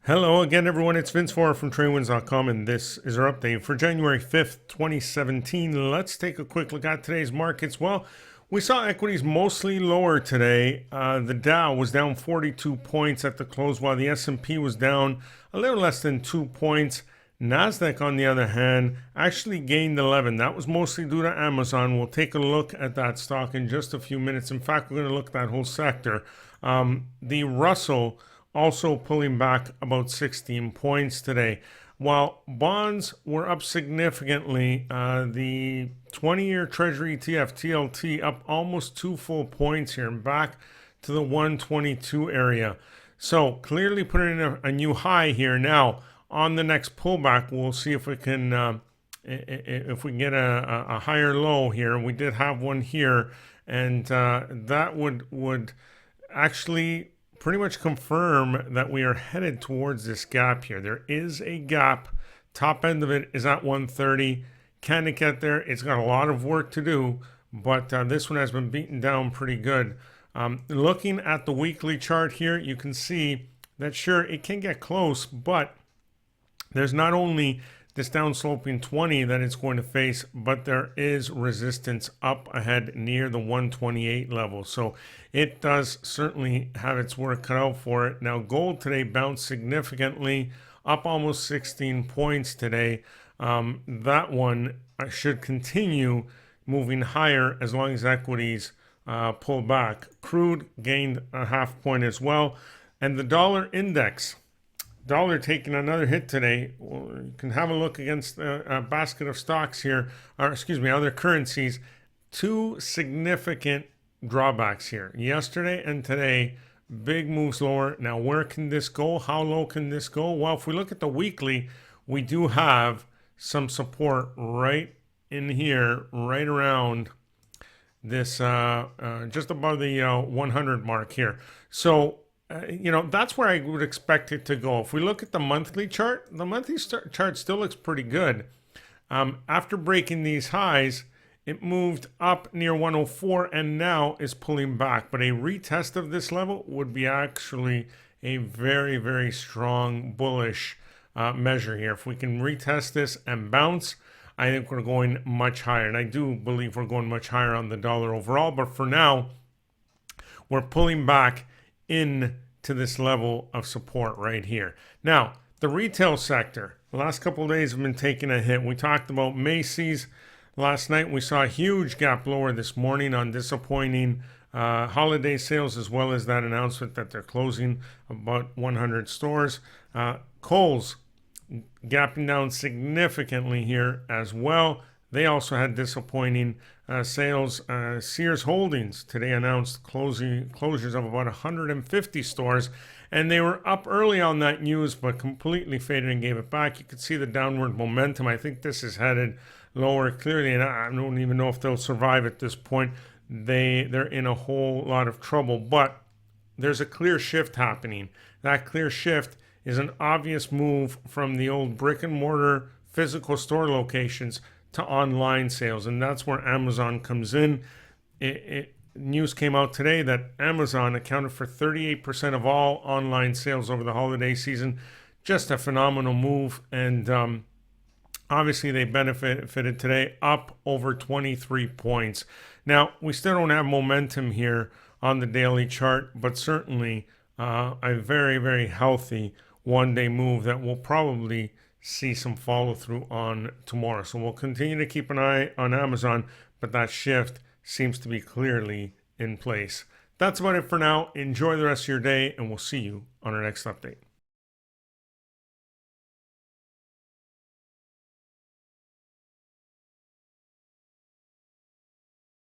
Hello again, everyone. It's Vince Forer from TradeWinds.com, and this is our update for January 5th, 2017. Let's take a quick look at today's markets. Well, we saw equities mostly lower today. The Dow was down 42 points at the close, while the S&P was down a little less than 2 points. Nasdaq, on the other hand, actually gained 11. That was mostly due to Amazon. We'll take a look at that stock in just a few minutes. In fact, we're going to look at that whole sector. The Russell also pulling back about 16 points today. While bonds were up significantly, the 20-year Treasury ETF, TLT, up almost 2 full points here and back to the 122 area. So clearly putting in a new high here. Now, on the next pullback, we'll see if we can get a higher low here. We did have one here, and that would actually pretty much confirm that we are headed towards this gap here. There is a gap. Top end of it is at 130. Can it get there? It's got a lot of work to do, but this one has been beaten down pretty good. Looking at the weekly chart here, you can see that sure, it can get close, but there's not only this downsloping 20 that it's going to face, but there is resistance up ahead near the 128 level. So it does certainly have its work cut out for it. Now, gold today bounced significantly, up almost 16 points today. That one should continue moving higher as long as equities pull back. Crude gained a half point as well. And the dollar index, dollar taking another hit today. You can have a look against a basket of stocks here, or excuse me, other currencies. Two significant drawbacks here. Yesterday and today, big moves lower. Now, where can this go? How low can this go? Well, if we look at the weekly, we do have some support right in here, right around this, just above the 100 mark here. So, that's where I would expect it to go. If we look at the monthly chart, the monthly chart still looks pretty good. After breaking these highs, it moved up near 104 and now is pulling back. But a retest of this level would be actually a very, very strong bullish measure here. If we can retest this and bounce, I think we're going much higher. And I do believe we're going much higher on the dollar overall. But for now, we're pulling back in to this level of support right here. Now, the retail sector, the last couple of days have been taking a hit. We talked about Macy's last night. We saw a huge gap lower this morning on disappointing holiday sales, as well as that announcement that they're closing about 100 stores. Kohl's gapping down significantly here as well. They also had disappointing sales. Sears Holdings today announced closures of about 150 stores, and they were up early on that news, but completely faded and gave it back. You could see the downward momentum. I think this is headed lower clearly, and I don't even know if they'll survive at this point. They're in a whole lot of trouble, but there's a clear shift happening. That clear shift is an obvious move from the old brick and mortar physical store locations to online sales, and that's where Amazon comes in. News came out today that Amazon accounted for 38% of all online sales over the holiday season. Just a phenomenal move, and obviously they benefited today, up over 23 points. Now, we still don't have momentum here on the daily chart, but certainly a very, very healthy one-day move that will probably see some follow through on tomorrow. So we'll continue to keep an eye on Amazon, but that shift seems to be clearly in place. That's about it for now. Enjoy the rest of your day, and we'll see you on our next update.